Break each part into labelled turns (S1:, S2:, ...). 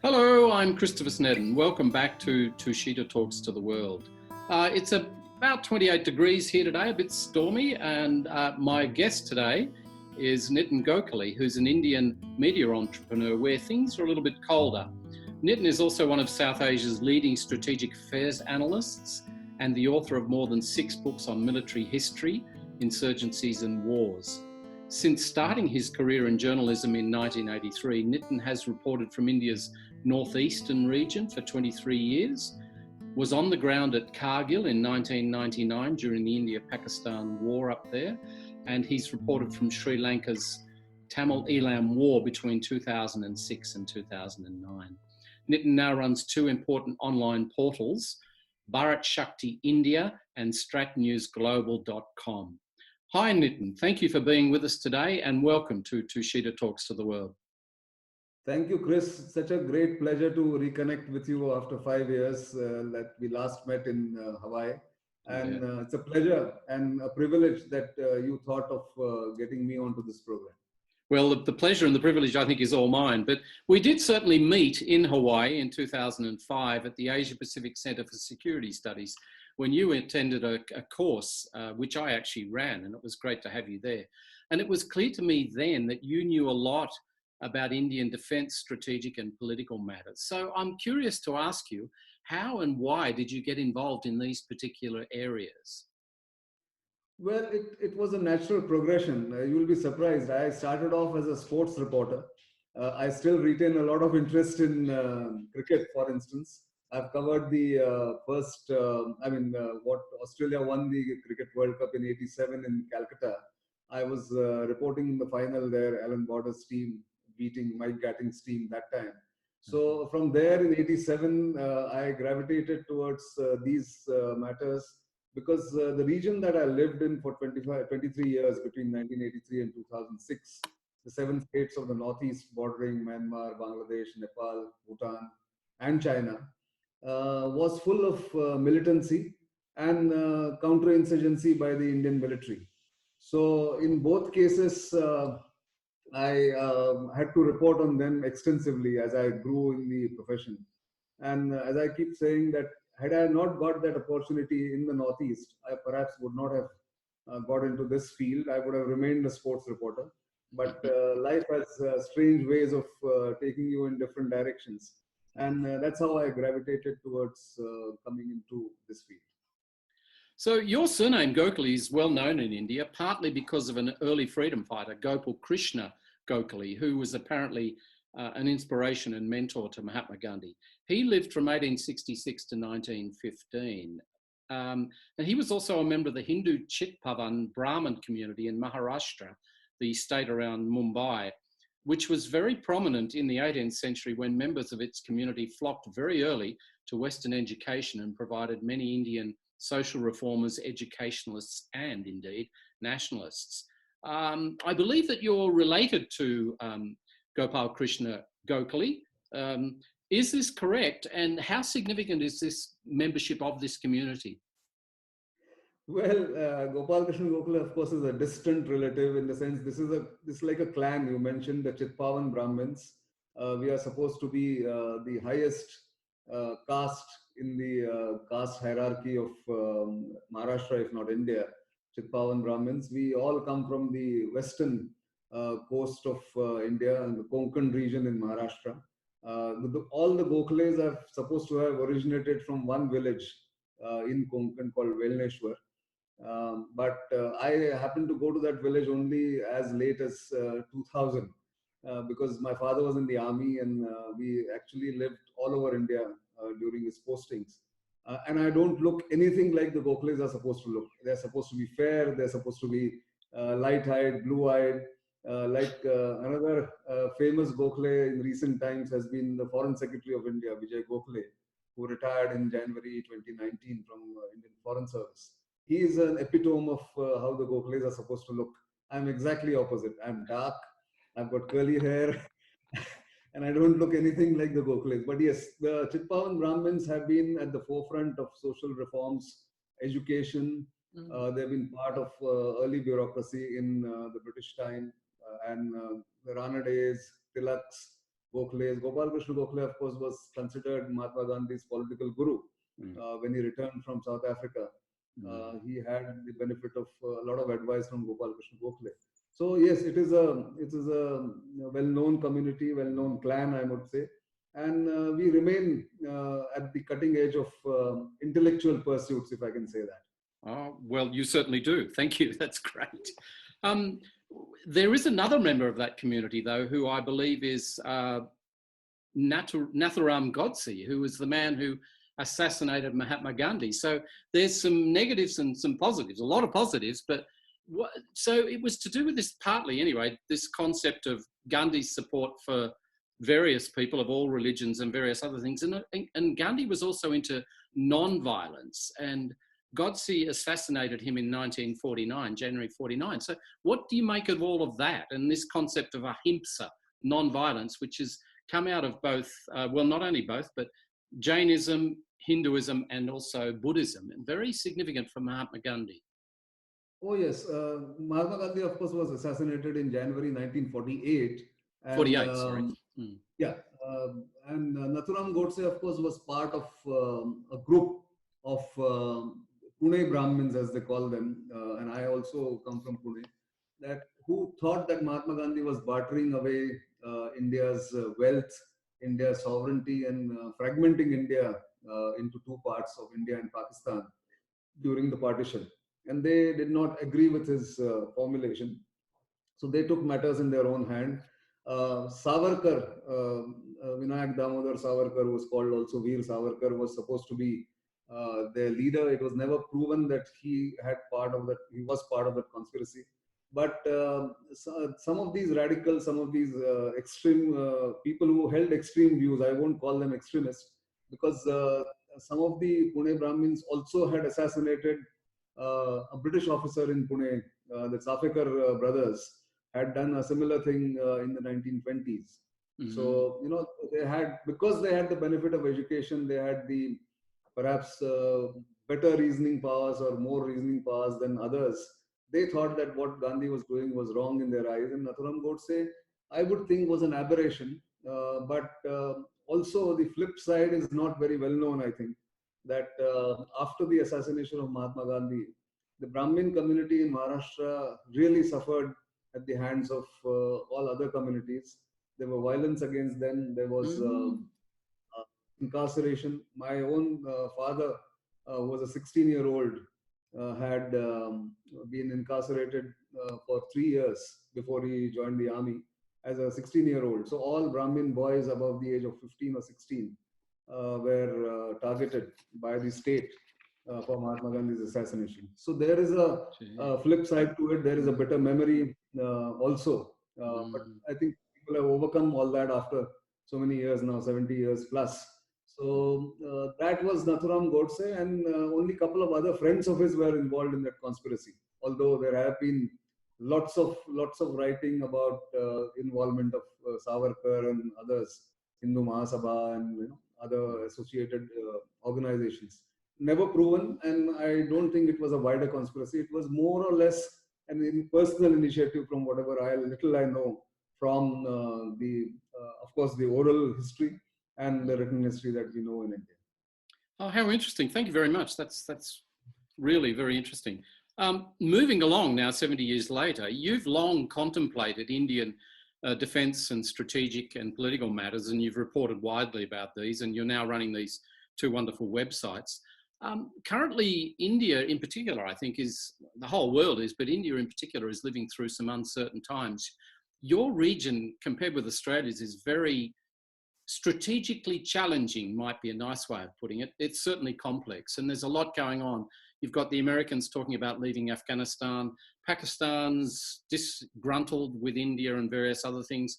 S1: Hello, I'm Christopher Snedden. Welcome back to Tushita Talks to the World. It's about 28 degrees here today, a bit stormy, and my guest today is Nitin Gokhale, who's an Indian media entrepreneur where things are a little bit colder. Nitin is also one of South Asia's leading strategic affairs analysts and the author of more than 6 books on military history, insurgencies and wars. Since starting his career in journalism in 1983, Nitin has reported from India's northeastern region for 23 years, was on the ground at Kargil in 1999 during the India-Pakistan war up there, and he's reported from Sri Lanka's Tamil Eelam war between 2006 and 2009. Nitin now runs 2 important online portals, Bharat Shakti India and stratnewsglobal.com. Hi Nitin, thank you for being with us today and welcome to Tushita Talks to the World.
S2: Thank you, Chris. Such a great pleasure to reconnect with you after 5 years that we last met in Hawaii. And it's a pleasure and a privilege that you thought of getting me onto this program.
S1: Well, the pleasure and the privilege, I think, is all mine. But we did certainly meet in Hawaii in 2005 at the Asia Pacific Center for Security Studies when you attended a course which I actually ran, and it was great to have you there. And it was clear to me then that you knew a lot about Indian defense, strategic and political matters. So I'm curious to ask you, how and why did you get involved in these particular areas?
S2: Well, it was a natural progression. You'll be surprised. I started off as a sports reporter. I still retain a lot of interest in cricket, for instance. I've covered the what Australia won the Cricket World Cup in '87 in Calcutta. I was reporting in the final there, Alan Border's team beating Mike Gatting's team that time. So from there in '87, I gravitated towards these matters because the region that I lived in for 23 years between 1983 and 2006, the 7 states of the Northeast bordering Myanmar, Bangladesh, Nepal, Bhutan, and China, was full of militancy and counterinsurgency by the Indian military. So in both cases, I had to report on them extensively as I grew in the profession. And as I keep saying that had I not got that opportunity in the Northeast, I perhaps would not have got into this field. I would have remained a sports reporter. But life has strange ways of taking you in different directions. And that's how I gravitated towards coming into this field.
S1: So your surname Gokhale is well known in India, partly because of an early freedom fighter, Gopal Krishna Gokhale, who was apparently an inspiration and mentor to Mahatma Gandhi. He lived from 1866 to 1915. And he was also a member of the Hindu Chitpavan Brahmin community in Maharashtra, the state around Mumbai, which was very prominent in the 18th century when members of its community flocked very early to Western education and provided many Indian social reformers, educationalists, and indeed nationalists. I believe that you're related to Gopal Krishna Gokhale. Is this correct? And how significant is this membership of this community?
S2: Well, Gopal Krishna Gokhale, of course, is a distant relative in the sense this is like a clan. You mentioned the Chitpavan Brahmins. We are supposed to be the highest caste in the caste hierarchy of Maharashtra, if not India. Chitpavan Brahmins. We all come from the western coast of India and the Konkan region in Maharashtra. All the Gokhales are supposed to have originated from one village in Konkan called Velneshwar. But I happened to go to that village only as late as 2000. because my father was in the army, and we actually lived all over India during his postings. And I don't look anything like the Gokhales are supposed to look. They're supposed to be fair. They're supposed to be light-eyed, blue-eyed. Another famous Gokhale in recent times has been the Foreign Secretary of India, Vijay Gokhale, who retired in January 2019 from Indian Foreign Service. He is an epitome of how the Gokhales are supposed to look. I'm exactly opposite. I'm dark. I've got curly hair. And I don't look anything like the Gokhales. But yes, the Chitpavan Brahmins have been at the forefront of social reforms, education. They've been part of early bureaucracy in the British time, and the Rana days, Tilaks, Gokhales. Gopal Krishna Gokhale, of course, was considered Mahatma Gandhi's political guru when he returned from South Africa. He had the benefit of a lot of advice from Gopal Krishna Gokhale. So yes, it is a well-known community, well-known clan, I would say, and we remain at the cutting edge of intellectual pursuits, if I can say that.
S1: Oh, well, you certainly do. Thank you. That's great. There is another member of that community, though, who I believe is Nathuram Godse, who was the man who assassinated Mahatma Gandhi. So there's some negatives and some positives, a lot of positives, but so it was to do with this partly anyway, this concept of Gandhi's support for various people of all religions and various other things. And Gandhi was also into non-violence, and Godse assassinated him in 1949, January 49. So what do you make of all of that and this concept of ahimsa, non-violence, which has come out of both, well, not only both, but Jainism, Hinduism, and also Buddhism, and very significant for Mahatma Gandhi.
S2: Oh yes, Mahatma Gandhi, of course, was assassinated in January 1948.
S1: 48, sorry.
S2: Yeah, and Nathuram Godse, of course, was part of a group of Pune Brahmins, as they call them, and I also come from Pune, who thought that Mahatma Gandhi was bartering away India's wealth, India's sovereignty, and fragmenting India into two parts of India and Pakistan during the partition. And they did not agree with his formulation. So they took matters in their own hand. Savarkar, Vinayak Damodar Savarkar, who was called also Veer Savarkar, was supposed to be their leader. It was never proven that he was part of that conspiracy. But some of these radicals, some of these extreme people who held extreme views, I won't call them extremists, because some of the Pune Brahmins also had assassinated a British officer in Pune. The Safekar brothers had done a similar thing in the 1920s. So, because they had the benefit of education, they had the perhaps better reasoning powers or more reasoning powers than others. They thought that what Gandhi was doing was wrong in their eyes. And Nathuram Godse, I would think, was an aberration. But also the flip side is not very well known, I think, that after the assassination of Mahatma Gandhi, the Brahmin community in Maharashtra really suffered at the hands of all other communities. There were violence against them. There was incarceration. My own father was a 16-year-old, had been incarcerated for 3 years before he joined the army as a 16-year-old. So all Brahmin boys above the age of 15 or 16 were targeted by the state for Mahatma Gandhi's assassination. So there is a flip side to it. There is a bitter memory also. But I think people have overcome all that after so many years now, 70 years plus. So that was Nathuram Godse, and only a couple of other friends of his were involved in that conspiracy. Although there have been lots of writing about involvement of Savarkar and others, Hindu Mahasabha and other associated organizations. Never proven, and I don't think it was a wider conspiracy. It was more or less an personal initiative from whatever little I know from of course, the oral history and the written history that we know in India.
S1: Oh, how interesting. Thank you very much. That's really very interesting. Moving along now, 70 years later, you've long contemplated Indian defence and strategic and political matters, and you've reported widely about these, and you're now running these two wonderful websites. Currently, India in particular, I think, the whole world is, but India in particular is living through some uncertain times. your region, compared with Australia's, is very strategically challenging, might be a nice way of putting it. It's certainly complex, and there's a lot going on. You've got the Americans talking about leaving Afghanistan, Pakistan's disgruntled with India and various other things.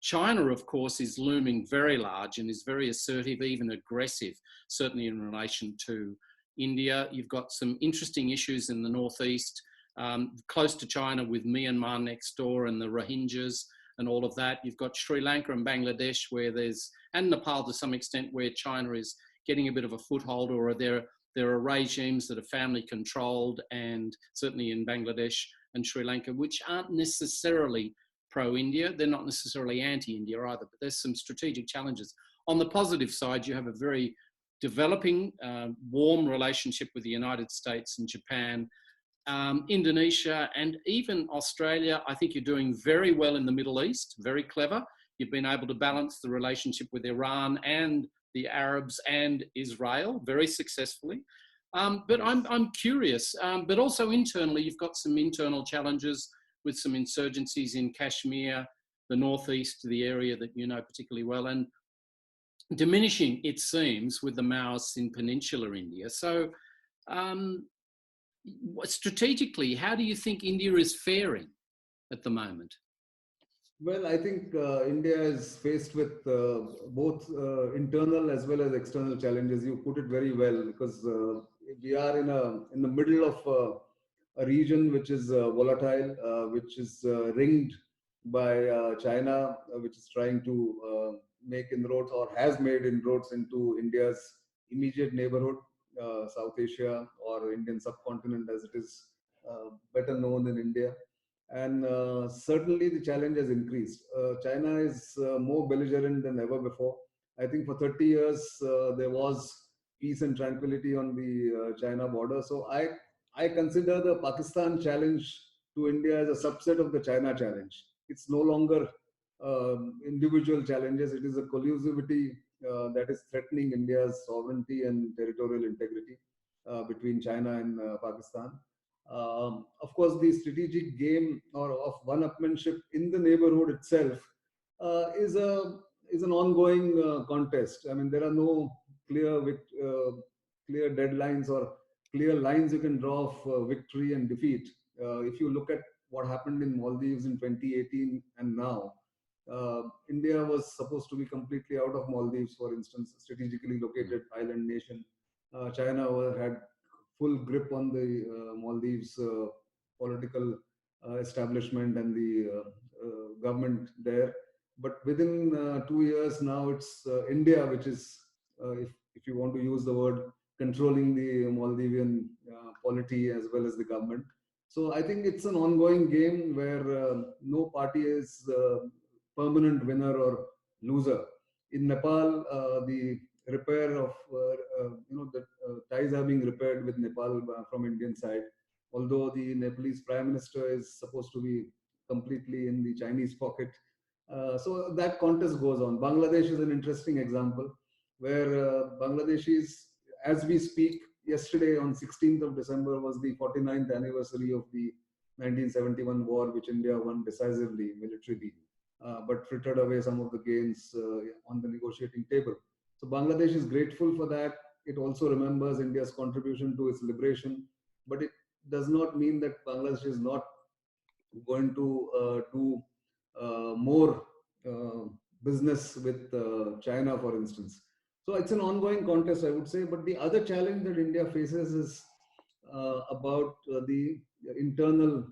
S1: China, of course, is looming very large and is very assertive, even aggressive, certainly in relation to India. You've got some interesting issues in the northeast, close to China, with Myanmar next door and the Rohingyas and all of that. You've got Sri Lanka and Bangladesh and Nepal to some extent, where China is getting a bit of a foothold, or there are regimes that are family controlled, and certainly in Bangladesh and Sri Lanka, which aren't necessarily pro-India. They're not necessarily anti-India either, but there's some strategic challenges. On the positive side, you have a very developing, warm relationship with the United States and Japan, Indonesia, and even Australia. I think you're doing very well in the Middle East, very clever. You've been able to balance the relationship with Iran and the Arabs and Israel very successfully. But I'm curious, but also internally, you've got some internal challenges with some insurgencies in Kashmir, the northeast, the area that you know particularly well, and diminishing, it seems, with the Maoists in peninsular India. So strategically, how do you think India is faring at the moment?
S2: Well, I think India is faced with both internal as well as external challenges. You put it very well, because we are in the middle of a region which is volatile, which is ringed by China, which is trying to make inroads, or has made inroads into India's immediate neighborhood, South Asia, or Indian subcontinent as it is better known in India. And certainly the challenge has increased. China is more belligerent than ever before. I think for 30 years there was peace and tranquility on the China border. So I consider the Pakistan challenge to India as a subset of the China challenge. It's no longer individual challenges. It is a collusivity that is threatening India's sovereignty and territorial integrity between China and Pakistan. Of course, the strategic game or of one-upmanship in the neighborhood itself is an ongoing contest. I mean, there are no clear clear deadlines or clear lines you can draw of victory and defeat. If you look at what happened in Maldives in 2018 and now, India was supposed to be completely out of Maldives, for instance, strategically located island nation. China had full grip on the Maldives political establishment and the government there. But within 2 years now, it's India which is, if you want to use the word, controlling the Maldivian polity as well as the government. So I think it's an ongoing game where no party is permanent winner or loser. In Nepal, the repair of the ties are being repaired with Nepal from Indian side. Although the Nepalese Prime Minister is supposed to be completely in the Chinese pocket, so that contest goes on. Bangladesh is an interesting example where Bangladeshis, as we speak, yesterday on 16th of December was the 49th anniversary of the 1971 war, which India won decisively militarily, but frittered away some of the gains on the negotiating table. So Bangladesh is grateful for that. It also remembers India's contribution to its liberation, but it does not mean that Bangladesh is not going to do more business with China, for instance. So it's an ongoing contest, I would say. But the other challenge that India faces is about the internal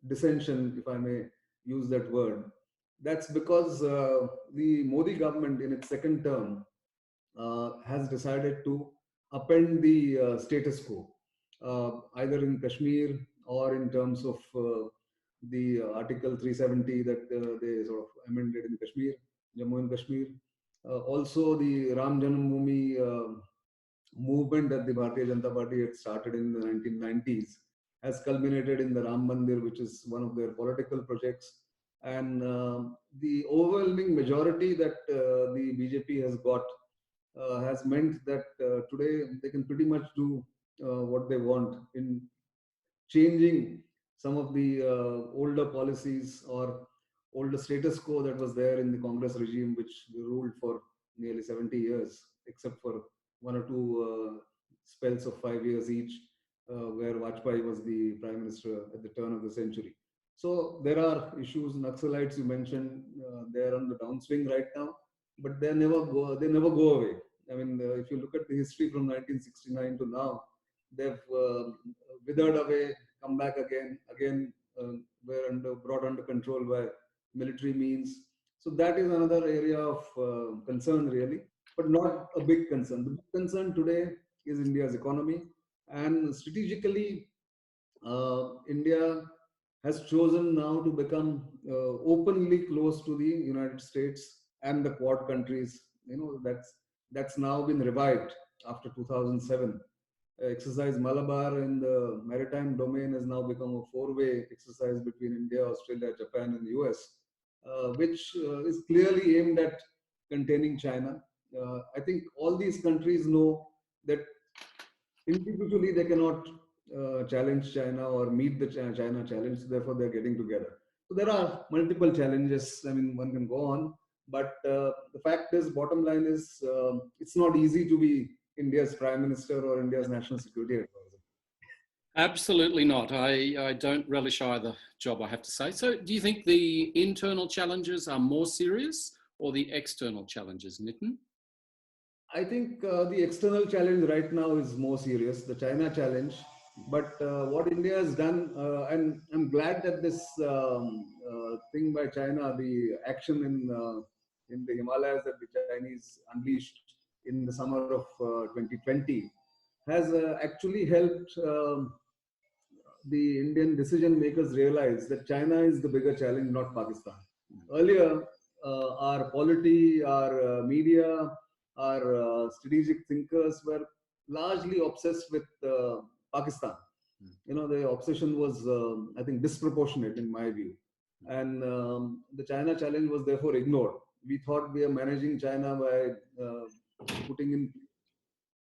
S2: dissension, if I may use that word. That's because the Modi government in its second term has decided to upend the status quo, either in Kashmir or in terms of the Article 370 that they sort of amended in Kashmir, Jammu and Kashmir. Also, the Ram Janmabhoomi movement that the Bharatiya Janata Party had started in the 1990s has culminated in the Ram Mandir, which is one of their political projects. And the overwhelming majority that the BJP has got has meant that today they can pretty much do what they want in changing some of the older policies or older status quo that was there in the Congress regime, which ruled for nearly 70 years, except for one or two spells of 5 years each, where Vajpayee was the prime minister at the turn of the century. So there are issues. Naxalites, you mentioned, they are on the downswing right now, but they never go away. I mean, if you look at the history from 1969 to now, they've withered away, come back again, were brought under control by military means. So that is another area of concern, really, but not a big concern. The big concern today is India's economy, and strategically, India has chosen now to become openly close to the United States and the Quad countries. That's now been revived after 2007. Exercise Malabar in the maritime domain has now become a four-way exercise between India, Australia, Japan, and the US, which is clearly aimed at containing China. I think all these countries know that individually they cannot challenge China or meet the China challenge. Therefore, they're getting together. So there are multiple challenges. I mean, one can go on, but the fact is, bottom line is, it's not easy to be India's prime minister or India's national security advisor.
S1: Absolutely not. I don't relish either job, I have to say. So do you think the internal challenges are more serious or the external challenges, Nitin?
S2: I think the external challenge right now is more serious, the China challenge. But what India has done, and I'm glad that this thing by China, the action in the Himalayas that the Chinese unleashed in the summer of 2020, has actually helped the Indian decision makers realize that China is the bigger challenge, not Pakistan. Earlier, our polity, our media, our strategic thinkers were largely obsessed with Pakistan. The obsession was, I think, disproportionate in my view. And the China challenge was therefore ignored. We thought we are managing China by putting in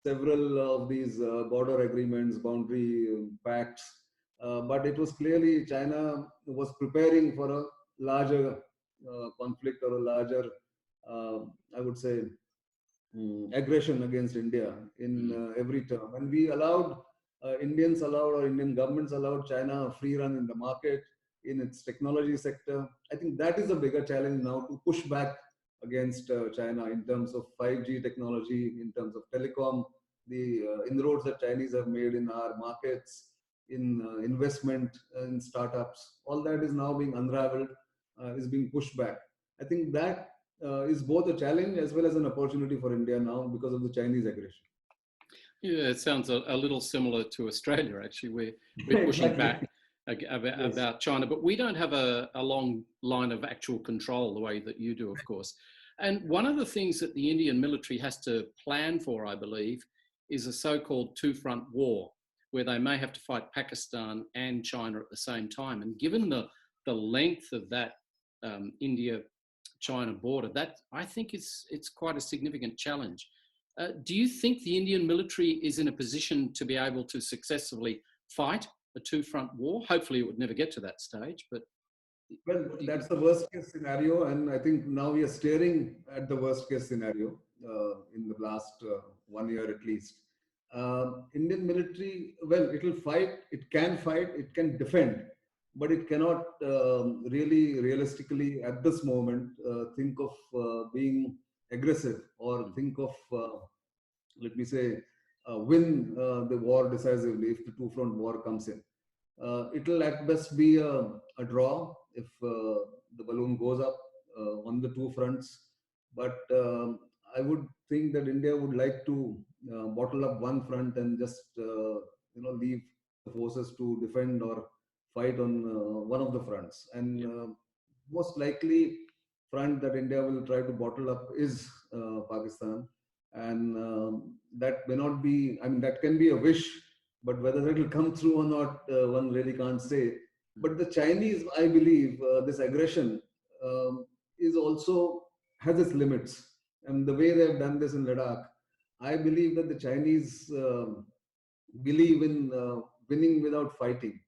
S2: several of these border agreements, boundary pacts, but it was clearly China was preparing for a larger conflict or a larger, I would say, aggression against India in every term. And we allowed, Indians allowed, or Indian governments allowed China a free run in the market, in its technology sector. I think that is a bigger challenge now, to push back against China in terms of 5G technology, in terms of telecom, the inroads that Chinese have made in our markets, in investment, in startups. All that is now being unraveled, is being pushed back. I think that is both a challenge as well as an opportunity for India now because of the Chinese aggression.
S1: Yeah, it sounds a little similar to Australia, actually. We're pushing
S2: Exactly.
S1: back
S2: Yes.
S1: about China, but we don't have a long line of actual control the way that you do, of course. And one of the things that the Indian military has to plan for, I believe, is a so-called two-front war, where they may have to fight Pakistan and China at the same time. And given the length of that India-China border, that I think it's quite a significant challenge. Do you think the Indian military is in a position to be able to successfully fight a two-front war? Hopefully it would never get to that stage, but...
S2: Well, that's the worst case scenario, and I think now we are staring at the worst case scenario in the last 1 year at least. Indian military, well, it will fight, it can defend, but it cannot really realistically at this moment think of being aggressive or think of, let me say, win the war decisively if the two-front war comes in. It'll at best be a draw if the balloon goes up on the two fronts. But I would think that India would like to bottle up one front and just leave the forces to defend or fight on one of the fronts. And most likely front that India will try to bottle up is Pakistan, and that may not be. I mean, that can be a wish, but whether it will come through or not, one really can't say. But the Chinese, I believe, this aggression is also has its limits, and the way they have done this in Ladakh, I believe that the Chinese believe in winning without fighting.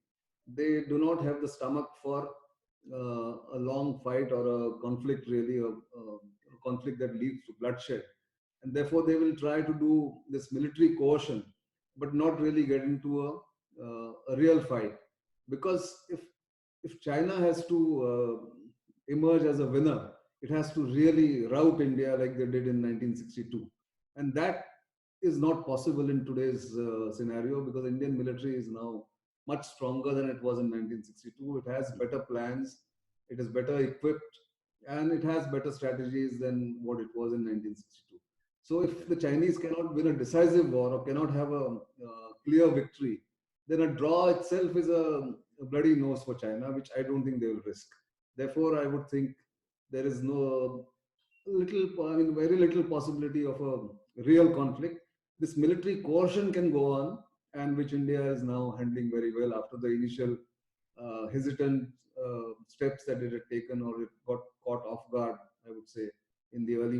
S2: they do not have the stomach for a long fight or a conflict, really, a conflict that leads to bloodshed. And therefore, they will try to do this military coercion, but not really get into a real fight. Because if China has to emerge as a winner, it has to really rout India like they did in 1962. And that is not possible in today's scenario, because Indian military is now much stronger than it was in 1962. It has better plans, it is better equipped, and it has better strategies than what it was in 1962. So if the Chinese cannot win a decisive war or cannot have a clear victory, then a draw itself is a bloody nose for China, which I don't think they will risk. Therefore, I would think there is I mean, very little possibility of a real conflict. This military coercion can go on, and which India is now handling very well after the initial hesitant steps that it had taken, or it got caught off guard, I would say, in the early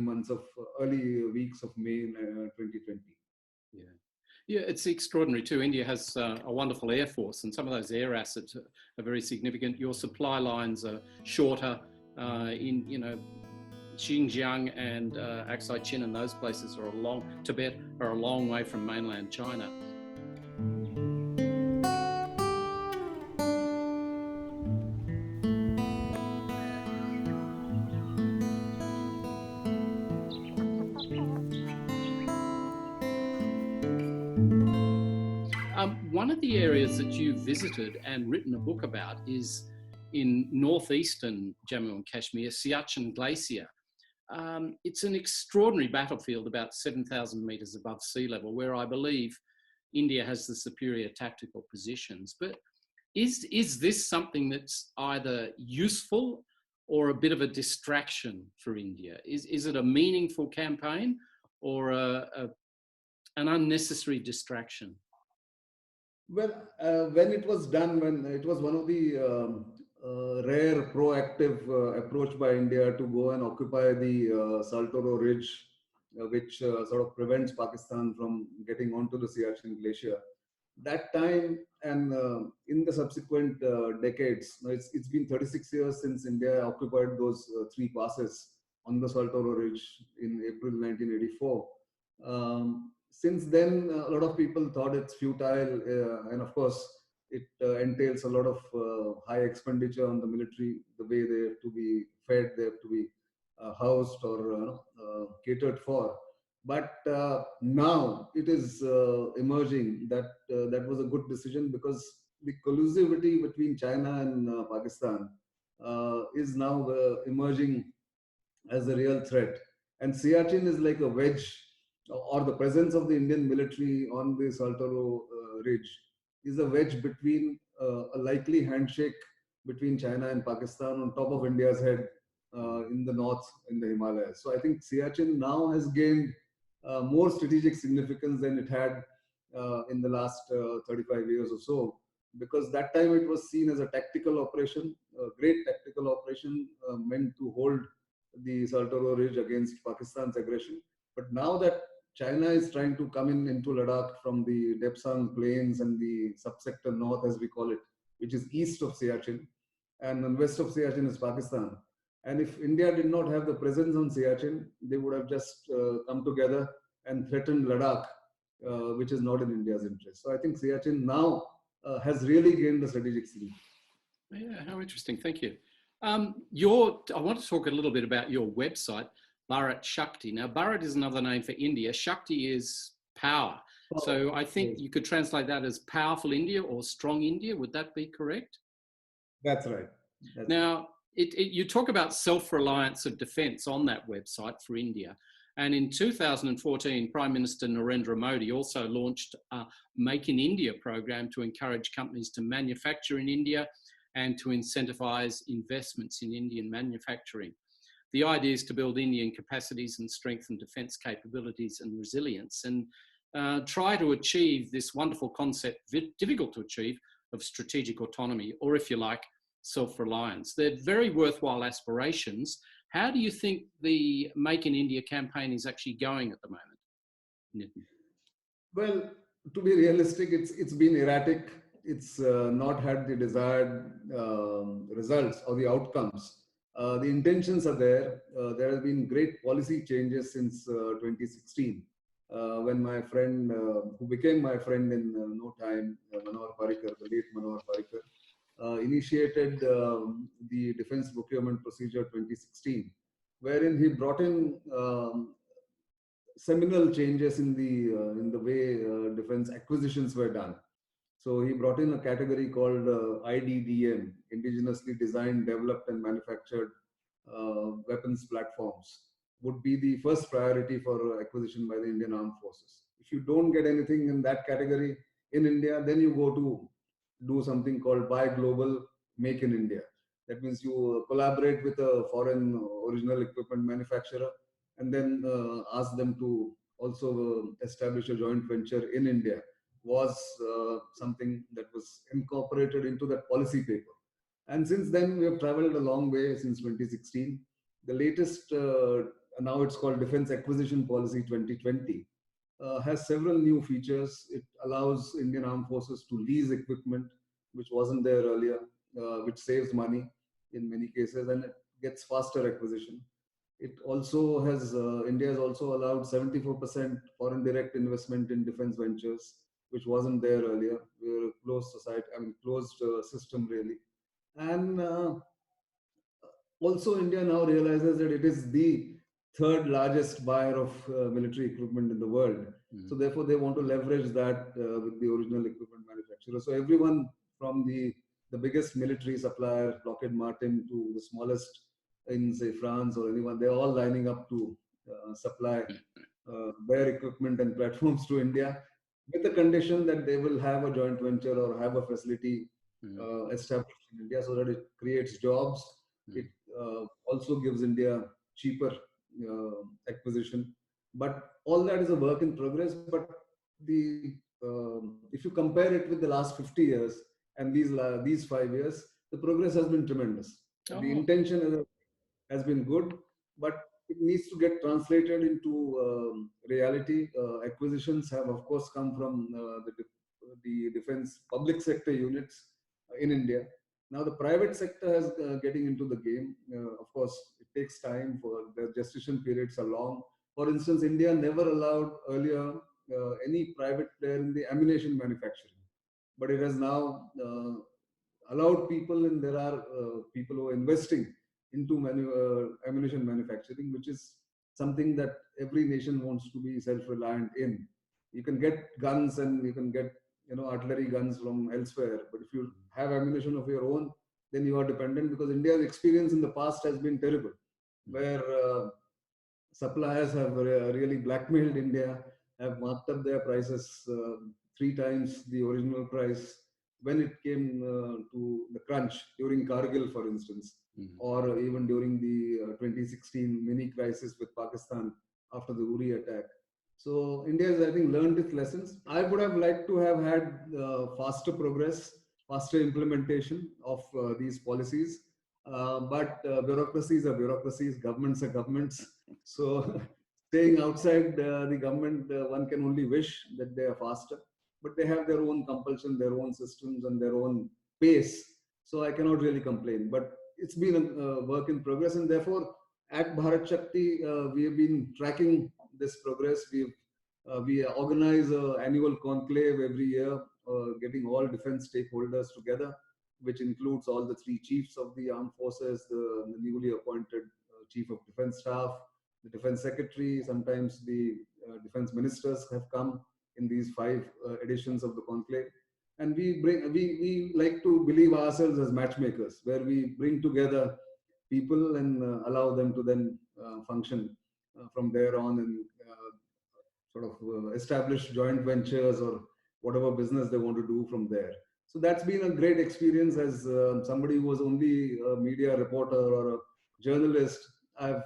S2: weeks of May 2020.
S1: Yeah. Yeah, it's extraordinary too. India has a wonderful air force, and some of those air assets are very significant. Your supply lines are shorter in, Xinjiang and Aksai Chin and those places Tibet are a long way from mainland China. One of the areas that you visited and written a book about is in northeastern Jammu and Kashmir, Siachen Glacier. It's an extraordinary battlefield about 7,000 metres above sea level, where I believe India has the superior tactical positions. But is this something that's either useful or a bit of a distraction for India? Is it a meaningful campaign or an unnecessary distraction?
S2: Well, when it was done, when it was one of the rare proactive approach by India to go and occupy the Saltoro Ridge, which sort of prevents Pakistan from getting onto the Siachen Glacier. That time and in the subsequent decades, it's been 36 years since India occupied those three passes on the Saltoro Ridge in April 1984. Since then, a lot of people thought it's futile, and of course, it entails a lot of high expenditure on the military. The way they have to be fed, they have to be housed or catered for. But now it is emerging that that was a good decision, because the collusivity between China and Pakistan is now emerging as a real threat. And Siachen is like a wedge, or the presence of the Indian military on the Saltoro Ridge is a wedge between a likely handshake between China and Pakistan on top of India's head in the north, in the Himalayas. So I think Siachen now has gained more strategic significance than it had in the last 35 years or so, because that time it was seen as a tactical operation, a great tactical operation meant to hold the Saltoro Ridge against Pakistan's aggression. But now that China is trying to come into Ladakh from the Depsang Plains and the subsector north, as we call it, which is east of Siachen, and west of Siachen is Pakistan. And if India did not have the presence on Siachen, they would have just come together and threatened Ladakh, which is not in India's interest. So I think Siachen now has really gained the strategic significance.
S1: Yeah, how interesting. Thank you. I want to talk a little bit about your website, Bharat Shakti. Now, Bharat is another name for India. Shakti is power. So I think you could translate that as powerful India or strong India. Would that be correct?
S2: That's right.
S1: Now, you talk about self-reliance of defence on that website for India. And in 2014, Prime Minister Narendra Modi also launched a Make in India program to encourage companies to manufacture in India and to incentivise investments in Indian manufacturing. The idea is to build Indian capacities and strengthen defence capabilities and resilience, and try to achieve this wonderful concept, difficult to achieve, of strategic autonomy, or if you like, self-reliance. They're very worthwhile aspirations. How do you think the Make in India campaign is actually going at the moment, Nitin?
S2: Well, to be realistic, it's been erratic. it's not had the desired results or the outcomes. The intentions are there. There have been great policy changes since 2016, when my friend, who became my friend in no time, Manohar Parrikar, the late Manohar Parrikar, initiated the Defense Procurement Procedure 2016, wherein he brought in seminal changes in the way defense acquisitions were done. So he brought in a category called IDDM, indigenously designed, developed, and manufactured weapons platforms. Would be the first priority for acquisition by the Indian Armed Forces. If you don't get anything in that category in India, then you go to do something called Buy Global, Make in India. That means you collaborate with a foreign original equipment manufacturer and then ask them to also establish a joint venture in India, was something that was incorporated into that policy paper. And since then, we have traveled a long way since 2016. The latest, now it's called Defense Acquisition Policy 2020, has several new features. It allows Indian Armed Forces to lease equipment, which wasn't there earlier, which saves money in many cases, and it gets faster acquisition. It also has, India has also allowed 74% foreign direct investment in defense ventures, which wasn't there earlier. We were a closed society, I mean, closed system really. And also, India now realizes that it is the third largest buyer of military equipment in the world. So therefore, they want to leverage that with the original equipment manufacturer. So everyone from the biggest military supplier, Lockheed Martin, to the smallest in say France or anyone, they're all lining up to supply their equipment and platforms to India, with the condition that they will have a joint venture or have a facility established in India, so that it creates jobs. It also gives India cheaper acquisition. But all that is a work in progress. But if you compare it with the last 50 years and these 5 years, the progress has been tremendous. The intention has been good, but it needs to get translated into reality. Acquisitions have, of course, come from the defense public sector units in India. Now the private sector is getting into the game. Of course, it takes time. For the gestation periods are long. For instance, India never allowed earlier any private player in the ammunition manufacturing, but it has now allowed people, and there are people who are investing into ammunition manufacturing, which is something that every nation wants to be self-reliant in. You can get guns and you can get artillery guns from elsewhere, but if you have ammunition of your own, then you are dependent, because India's experience in the past has been terrible, where suppliers have really blackmailed India, have marked up their prices 3 times the original price when it came to the crunch during Kargil, for instance, or even during the 2016 mini crisis with Pakistan after the Uri attack. So India has, I think, learned its lessons. I would have liked to have had faster progress, faster implementation of these policies. But bureaucracies are bureaucracies, governments are governments. So staying outside the government, one can only wish that they are faster, but they have their own compulsion, their own systems, and their own pace. So I cannot really complain. But it's been a work in progress, and therefore at Bharat Shakti, we have been tracking this progress. We organize an annual conclave every year, getting all defense stakeholders together, which includes all the three chiefs of the armed forces, the newly appointed chief of defense staff, the defense secretary. Sometimes the defense ministers have come in these 5 editions of the conclave. And we like to believe ourselves as matchmakers, where we bring together people and allow them to then function from there on, and sort of establish joint ventures or whatever business they want to do from there. So that's been a great experience as somebody who was only a media reporter or a journalist. I've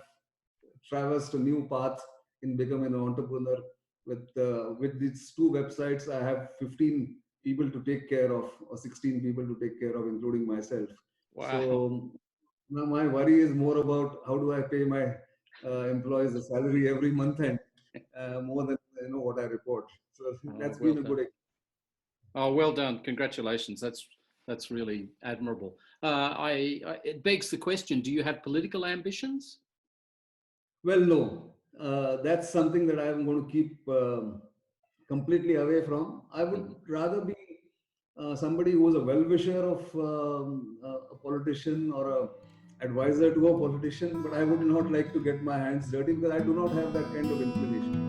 S2: traversed a new path in becoming an entrepreneur. With these 2 websites, I have 15 people to take care of, or 16 people to take care of, including myself. Wow. So now my worry is more about how do I pay my employees a salary every month, and more than what I report. So that's been a good experience.
S1: Oh, well done. Congratulations. That's really admirable. It begs the question, do you have political ambitions?
S2: Well, no, that's something that I'm going to keep completely away from. I would
S1: Mhm.
S2: rather be somebody who is a well-wisher of a politician or a advisor to a politician, but I would not like to get my hands dirty because I do not have that kind of inclination.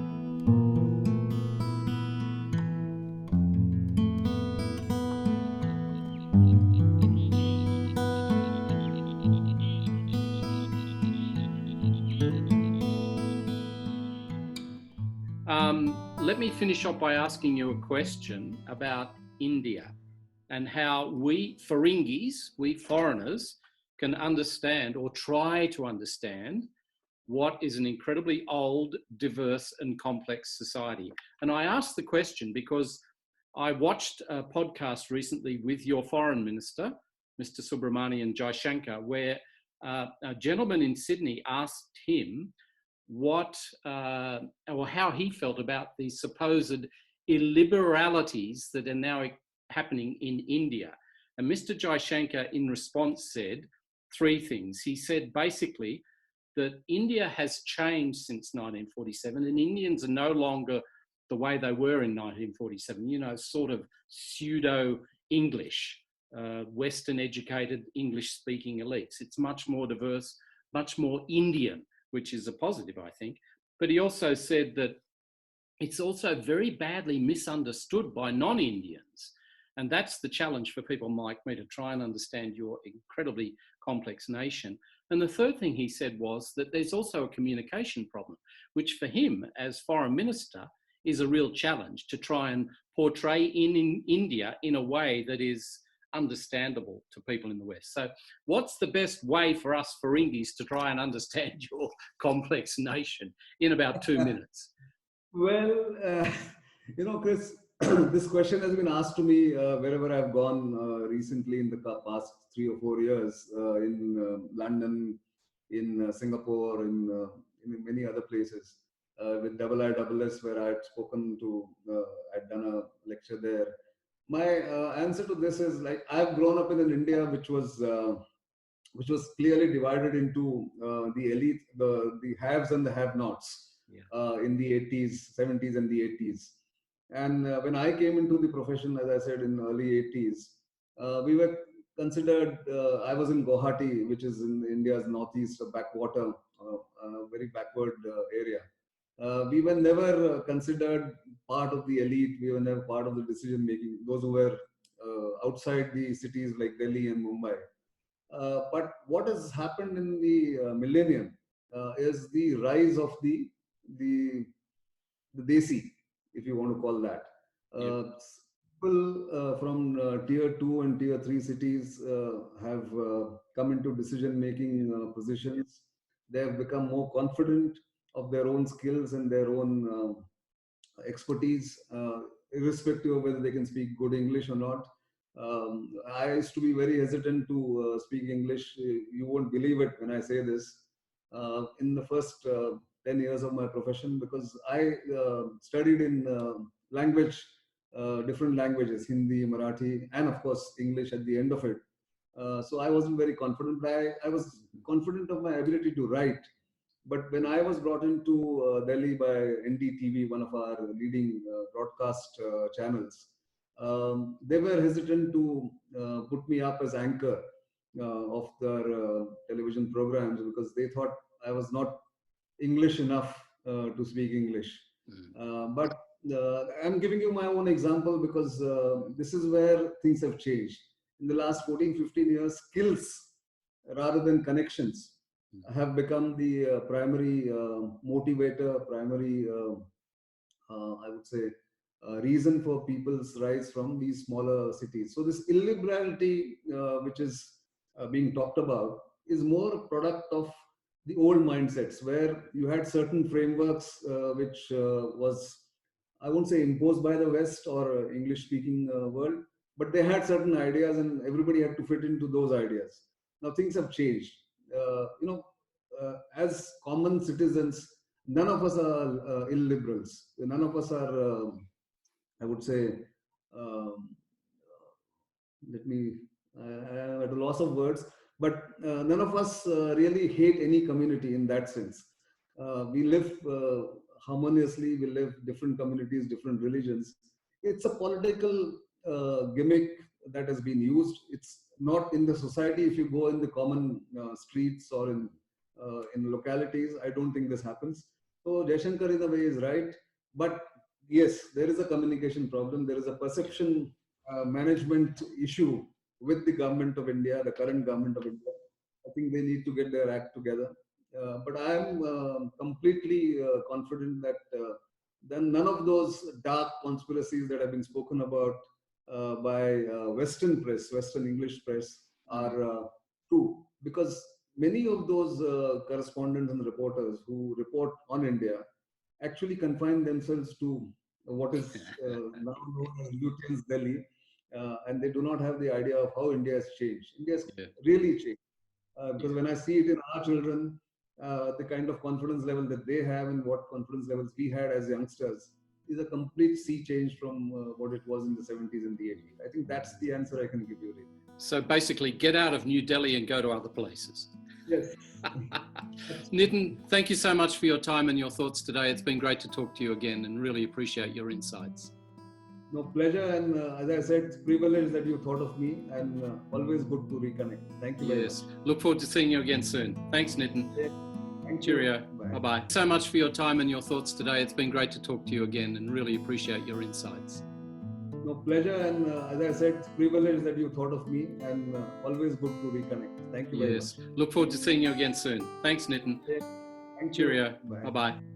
S1: Let me finish off by asking you a question about India and how we Feringis, we foreigners, can understand or try to understand what is an incredibly old, diverse, and complex society. And I ask the question because I watched a podcast recently with your foreign minister, Mr. Subramanian Jaishankar, where a gentleman in Sydney asked him what or how he felt about the supposed illiberalities that are now happening in India. And Mr. Jaishankar, in response, said three things. He said basically that India has changed since 1947, and Indians are no longer the way they were in 1947, you know, sort of pseudo English, Western educated English speaking elites. It's much more diverse, much more Indian, which is a positive, I think. But he also said that it's also very badly misunderstood by non-Indians. And that's the challenge for people like me, to try and understand your incredibly complex nation. And the third thing he said was that there's also a communication problem, which for him as foreign minister is a real challenge to try and portray in India in a way that is understandable to people in the West. So what's the best way for us Feringis to try and understand your complex nation in about 2 minutes?
S2: Well, Chris, this question has been asked to me wherever I've gone recently in the past 3 or 4 years, in London, in Singapore, in many other places, with double I double S, where I had spoken to, I'd done a lecture there. My answer to this is, like, I've grown up in an India which was clearly divided into the elite, the haves and the have-nots,
S1: Yeah.
S2: in the 80s, 70s, and the 80s. And when I came into the profession, as I said, in early 80s, we were considered. I was in Guwahati, which is in India's northeast, a backwater, very backward area. We were never considered part of the elite. We were never part of the decision making. Those who were outside the cities like Delhi and Mumbai. But what has happened in the millennium is the rise of the the desi, if you want to call that.
S1: Yep.
S2: People from tier two and tier three cities have come into decision making positions. They have become more confident of their own skills and their own expertise, irrespective of whether they can speak good English or not. I used to be very hesitant to speak English. You won't believe it when I say this. In the first 10 years of my profession, because I studied in different languages, Hindi, Marathi, and of course English at the end of it. So I wasn't very confident. I was confident of my ability to write, but when I was brought into Delhi by NDTV, one of our leading broadcast channels, they were hesitant to put me up as anchor of their television programs because they thought I was not English enough to speak English. But I'm giving you my own example because this is where things have changed. In the last 14, 15 years, skills rather than connections have become the primary motivator, primary, I would say, reason for people's rise from these smaller cities. So this illiberality, which is being talked about, is more a product of the old mindsets where you had certain frameworks which was, I won't say imposed by the West or English speaking world, but they had certain ideas and everybody had to fit into those ideas. Now things have changed. As common citizens, none of us are illiberals. None of us are, I would say, let me, I am at a loss of words, but none of us really hate any community in that sense. We live harmoniously, we live different communities, different religions. It's a political gimmick that has been used. It's not in the society. If you go in the common streets or in localities, I don't think this happens. So Jaishankar in a way is right, but yes, there is a communication problem. There is a perception management issue with the government of India, the current government of India. I think they need to get their act together. But I am completely confident that then none of those dark conspiracies that have been spoken about by Western press, Western English press, are true. Because many of those correspondents and reporters who report on India actually confine themselves to what is now known as Lutyens Delhi, and they do not have the idea of how India has changed. India has
S1: Yeah.
S2: really changed. Because
S1: Yeah.
S2: when I see it in our children, the kind of confidence level that they have and what confidence levels we had as youngsters is a complete sea change from what it was in the 70s and the 80s. I think that's the answer I can give you, really.
S1: So basically, get out of New Delhi and go to other places.
S2: Yes.
S1: Nitin, thank you so much for your time and your thoughts today. It's been great to talk to you again and really appreciate your insights.
S2: No, pleasure. And as I said, it's privilege that you thought of me, and always good to reconnect. Thank you very much.
S1: Look forward to seeing you again soon. Thanks, Nitin.
S2: Yeah. Thank
S1: Cheerio.
S2: you. Bye.
S1: Bye-bye. So much for your time and your thoughts today. It's been great to talk to you again and really appreciate your insights.
S2: No, pleasure. And as I said, it's privilege that you thought of me, and always good to reconnect. Thank you very much.
S1: Look forward to seeing you again soon. Thanks, Nitin.
S2: Yeah. Thank
S1: Cheerio.
S2: you. Bye.
S1: Bye-bye.